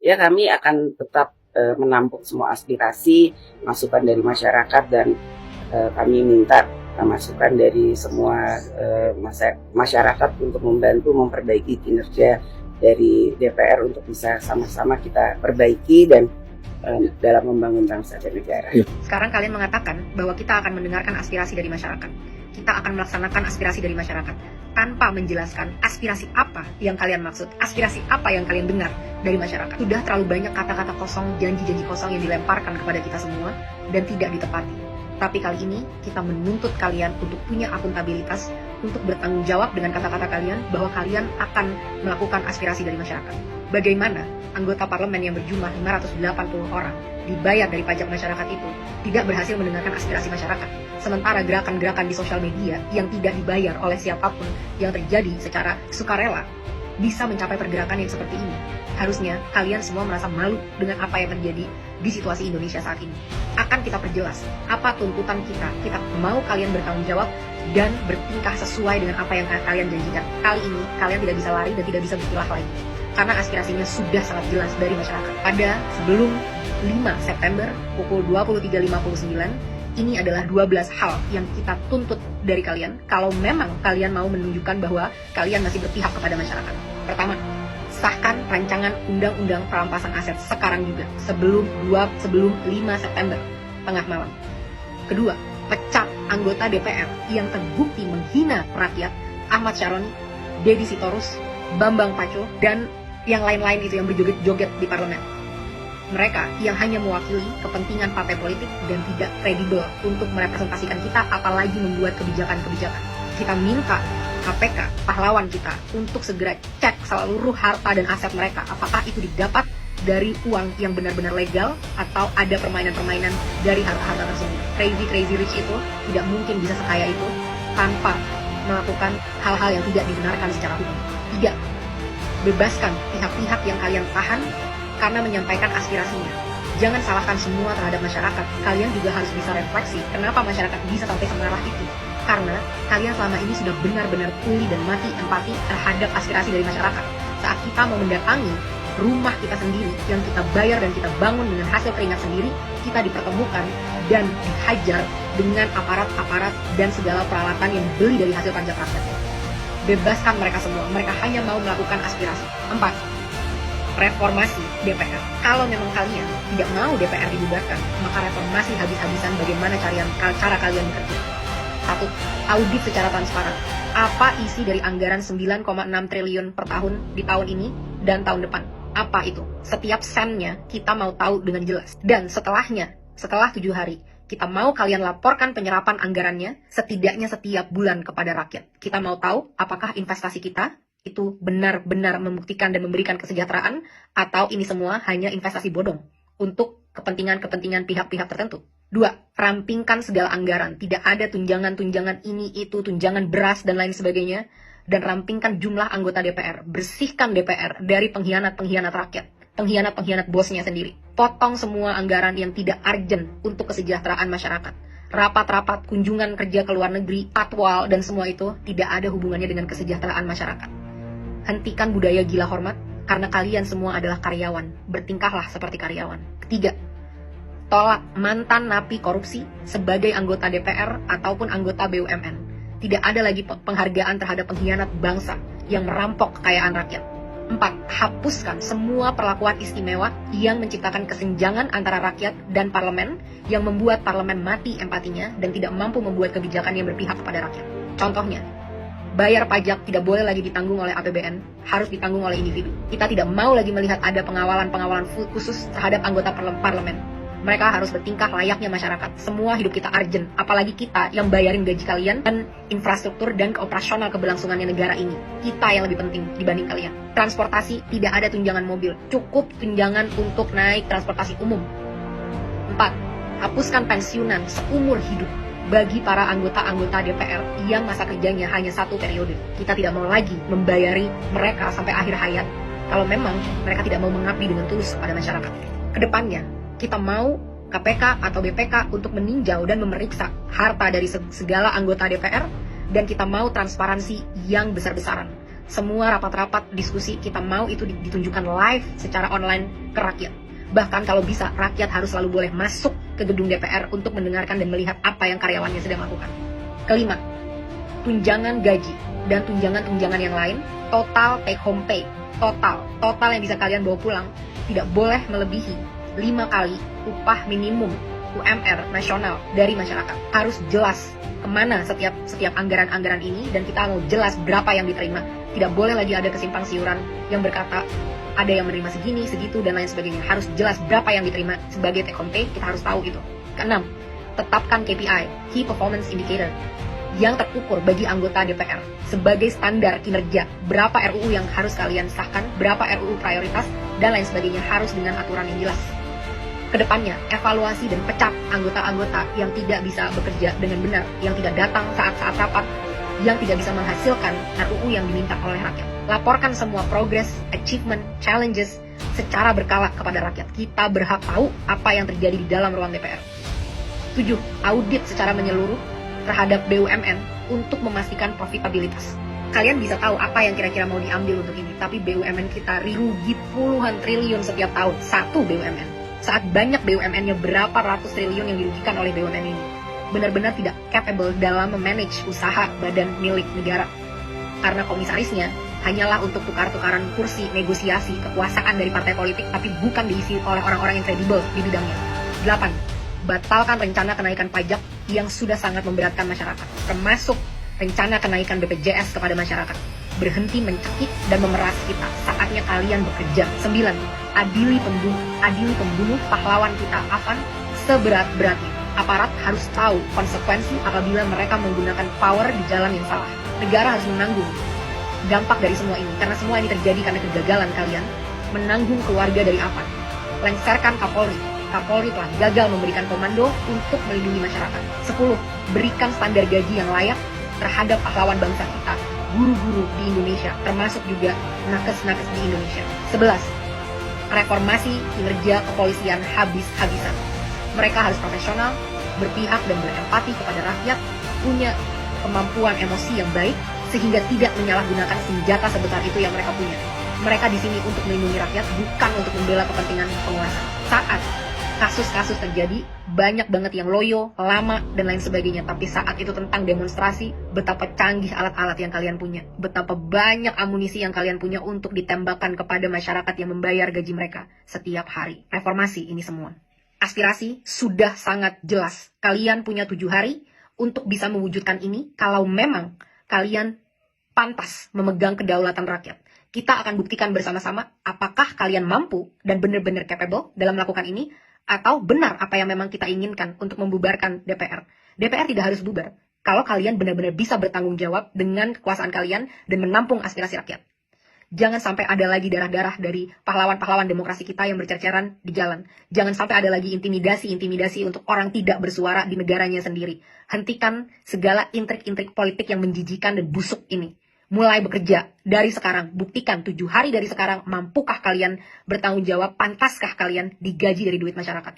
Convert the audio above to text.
Ya, kami akan tetap menampung semua aspirasi, masukan dari masyarakat, dan kami minta masukan dari semua masyarakat untuk membantu memperbaiki kinerja dari DPR untuk bisa sama-sama kita perbaiki dan dalam membangun bangsa dan negara. Sekarang kalian mengatakan bahwa kita akan mendengarkan aspirasi dari masyarakat. Kita akan melaksanakan aspirasi dari masyarakat tanpa menjelaskan aspirasi apa yang kalian maksud, aspirasi apa yang kalian dengar dari masyarakat. Sudah terlalu banyak kata-kata kosong, janji-janji kosong yang dilemparkan kepada kita semua dan tidak ditepati. Tapi kali ini kita menuntut kalian untuk punya akuntabilitas, untuk bertanggung jawab dengan kata-kata kalian bahwa kalian akan melakukan aspirasi dari masyarakat. Bagaimana anggota parlemen yang berjumlah 580 orang dibayar dari pajak masyarakat itu tidak berhasil mendengarkan aspirasi masyarakat, sementara gerakan-gerakan di sosial media yang tidak dibayar oleh siapapun yang terjadi secara sukarela bisa mencapai pergerakan yang seperti ini. Harusnya kalian semua merasa malu dengan apa yang terjadi di situasi Indonesia saat ini. Akan kita perjelas apa tuntutan kita. Kita mau kalian bertanggung jawab dan bertingkah sesuai dengan apa yang kalian janjikan. Kali ini kalian tidak bisa lari dan tidak bisa berkilah lagi, karena aspirasinya sudah sangat jelas dari masyarakat. Pada sebelum 5 September pukul 23.59, ini adalah 12 hal yang kita tuntut dari kalian kalau memang kalian mau menunjukkan bahwa kalian masih berpihak kepada masyarakat. Pertama, sahkan rancangan undang-undang perampasan aset sekarang juga, sebelum 5 September tengah malam. Kedua, pecat anggota DPR yang terbukti menghina rakyat, Ahmad Syaroni, Deddy Sitorus, Bambang Pacul, dan yang lain-lain itu yang berjoget-joget di parlemen. Mereka yang hanya mewakili kepentingan partai politik dan tidak kredibel untuk merepresentasikan kita, apalagi membuat kebijakan-kebijakan. Kita minta KPK, pahlawan kita, untuk segera cek seluruh harta dan aset mereka, apakah itu didapat dari uang yang benar-benar legal atau ada permainan-permainan dari harta-harta tersebut. Crazy rich itu tidak mungkin bisa sekaya itu tanpa melakukan hal-hal yang tidak dibenarkan secara hukum. 3. Bebaskan pihak-pihak yang kalian tahan karena menyampaikan aspirasinya. Jangan salahkan semua terhadap masyarakat. Kalian juga harus bisa refleksi kenapa masyarakat bisa sampai semarah itu. Karena kalian selama ini sudah benar-benar tuli dan mati empati terhadap aspirasi dari masyarakat. Saat kita mau mendatangi rumah kita sendiri yang kita bayar dan kita bangun dengan hasil keringat sendiri, kita dipertemukan dan dihajar dengan aparat-aparat dan segala peralatan yang dibeli dari hasil pajak rakyat. Bebaskan mereka semua. Mereka hanya mau melakukan aspirasi. 4. Reformasi DPR. Kalau memang kalian tidak mau DPR dibubarkan, maka reformasi habis-habisan bagaimana cara kalian bekerja. 1. Audit secara transparan. Apa isi dari anggaran 9,6 triliun per tahun di tahun ini dan tahun depan? Apa itu? Setiap sennya kita mau tahu dengan jelas. Dan setelahnya, setelah 7 hari, kita mau kalian laporkan penyerapan anggarannya setidaknya setiap bulan kepada rakyat. Kita mau tahu apakah investasi kita itu benar-benar membuktikan dan memberikan kesejahteraan, atau ini semua hanya investasi bodong untuk kepentingan-kepentingan pihak-pihak tertentu. 2. Rampingkan segala anggaran. Tidak ada tunjangan-tunjangan ini, itu, tunjangan beras, dan lain sebagainya. Dan rampingkan jumlah anggota DPR. Bersihkan DPR dari pengkhianat-pengkhianat rakyat, pengkhianat-pengkhianat bosnya sendiri. Potong semua anggaran yang tidak urgent untuk kesejahteraan masyarakat. Rapat-rapat, kunjungan kerja ke luar negeri, patwal, dan semua itu tidak ada hubungannya dengan kesejahteraan masyarakat. Hentikan budaya gila hormat, karena kalian semua adalah karyawan. Bertingkahlah seperti karyawan. 3. Tolak mantan napi korupsi sebagai anggota DPR ataupun anggota BUMN. Tidak ada lagi penghargaan terhadap pengkhianat bangsa yang merampok kekayaan rakyat. 4. Hapuskan semua perlakuan istimewa yang menciptakan kesenjangan antara rakyat dan parlemen, yang membuat parlemen mati empatinya dan tidak mampu membuat kebijakan yang berpihak kepada rakyat. Contohnya, bayar pajak tidak boleh lagi ditanggung oleh APBN, harus ditanggung oleh individu. Kita tidak mau lagi melihat ada pengawalan khusus terhadap anggota parlemen. Mereka harus bertingkah layaknya masyarakat. Semua hidup kita urgent, apalagi kita yang bayarin gaji kalian dan infrastruktur dan operasional keberlangsungannya negara ini. Kita yang lebih penting dibanding kalian. Transportasi, tidak ada tunjangan mobil, cukup tunjangan untuk naik transportasi umum. 4. Hapuskan pensiunan seumur hidup bagi para anggota-anggota DPR yang masa kerjanya hanya 1 periode. Kita tidak mau lagi membayari mereka sampai akhir hayat kalau memang mereka tidak mau mengabdi dengan tulus pada masyarakat. Kedepannya, kita mau KPK atau BPK untuk meninjau dan memeriksa harta dari segala anggota DPR, dan kita mau transparansi yang besar-besaran. Semua rapat-rapat diskusi kita mau itu ditunjukkan live secara online ke rakyat. Bahkan kalau bisa, rakyat harus selalu boleh masuk ke gedung DPR untuk mendengarkan dan melihat apa yang karyawannya sedang lakukan. Kelima, tunjangan gaji dan tunjangan-tunjangan yang lain, total take home pay, total yang bisa kalian bawa pulang, tidak boleh melebihi 5 kali upah minimum UMR nasional dari masyarakat. Harus jelas kemana setiap anggaran-anggaran ini, dan kita mau jelas berapa yang diterima. Tidak boleh lagi ada kesimpang siuran yang berkata ada yang menerima segini, segitu, dan lain sebagainya. Harus jelas berapa yang diterima sebagai take home pay, kita harus tahu itu. Keenam, tetapkan KPI, Key Performance Indicator, yang terukur bagi anggota DPR sebagai standar kinerja. Berapa RUU yang harus kalian sahkan, berapa RUU prioritas, dan lain sebagainya, harus dengan aturan yang jelas. Kedepannya, evaluasi dan pecat anggota-anggota yang tidak bisa bekerja dengan benar, yang tidak datang saat-saat rapat, yang tidak bisa menghasilkan RUU yang diminta oleh rakyat. Laporkan semua progress, achievement, challenges secara berkala kepada rakyat. Kita berhak tahu apa yang terjadi di dalam ruang DPR. 7. Audit secara menyeluruh terhadap BUMN untuk memastikan profitabilitas. Kalian bisa tahu apa yang kira-kira mau diambil untuk ini, tapi BUMN kita rugi puluhan triliun setiap tahun, satu BUMN. Saat banyak BUMN-nya berapa ratus triliun yang dirugikan oleh BUMN ini. Benar-benar tidak capable dalam memanage usaha badan milik negara. Karena komisarisnya hanyalah untuk tukar-tukaran kursi, negosiasi, kekuasaan dari partai politik, tapi bukan diisi oleh orang-orang yang kredibel di bidangnya. 8. Batalkan rencana kenaikan pajak yang sudah sangat memberatkan masyarakat, termasuk rencana kenaikan BPJS kepada masyarakat. Berhenti mencekik dan memeras kita. Saatnya kalian bekerja. 9. Adili pembunuh pahlawan kita Afan seberat-beratnya. Aparat harus tahu konsekuensi apabila mereka menggunakan power di jalan yang salah. Negara harus menanggung dampak dari semua ini, karena semua ini terjadi karena kegagalan kalian menanggung keluarga dari Afan. Lengserkan Kapolri. Kapolri telah gagal memberikan komando untuk melindungi masyarakat. 10. Berikan standar gaji yang layak terhadap pahlawan bangsa kita, guru-guru di Indonesia, termasuk juga nakes-nakes di Indonesia. 11. Reformasi kinerja kepolisian habis-habisan. Mereka harus profesional, berpihak dan berempati kepada rakyat, punya kemampuan emosi yang baik, sehingga tidak menyalahgunakan senjata sebesar itu yang mereka punya. Mereka di sini untuk melindungi rakyat, bukan untuk membela kepentingan penguasa. Saat kasus-kasus terjadi, banyak banget yang loyo, lama, dan lain sebagainya. Tapi saat itu tentang demonstrasi, betapa canggih alat-alat yang kalian punya. Betapa banyak amunisi yang kalian punya untuk ditembakkan kepada masyarakat yang membayar gaji mereka setiap hari. Reformasi ini semua. Aspirasi sudah sangat jelas. Kalian punya 7 hari untuk bisa mewujudkan ini kalau memang kalian pantas memegang kedaulatan rakyat. Kita akan buktikan bersama-sama apakah kalian mampu dan benar-benar capable dalam melakukan ini, atau benar apa yang memang kita inginkan untuk membubarkan DPR. DPR tidak harus bubar kalau kalian benar-benar bisa bertanggung jawab dengan kekuasaan kalian dan menampung aspirasi rakyat. Jangan sampai ada lagi darah-darah dari pahlawan-pahlawan demokrasi kita yang bercerceran di jalan. Jangan sampai ada lagi intimidasi untuk orang tidak bersuara di negaranya sendiri. Hentikan segala intrik-intrik politik yang menjijikan dan busuk ini. Mulai bekerja dari sekarang. Buktikan 7 hari dari sekarang, mampukah kalian bertanggung jawab, pantaskah kalian digaji dari duit masyarakat.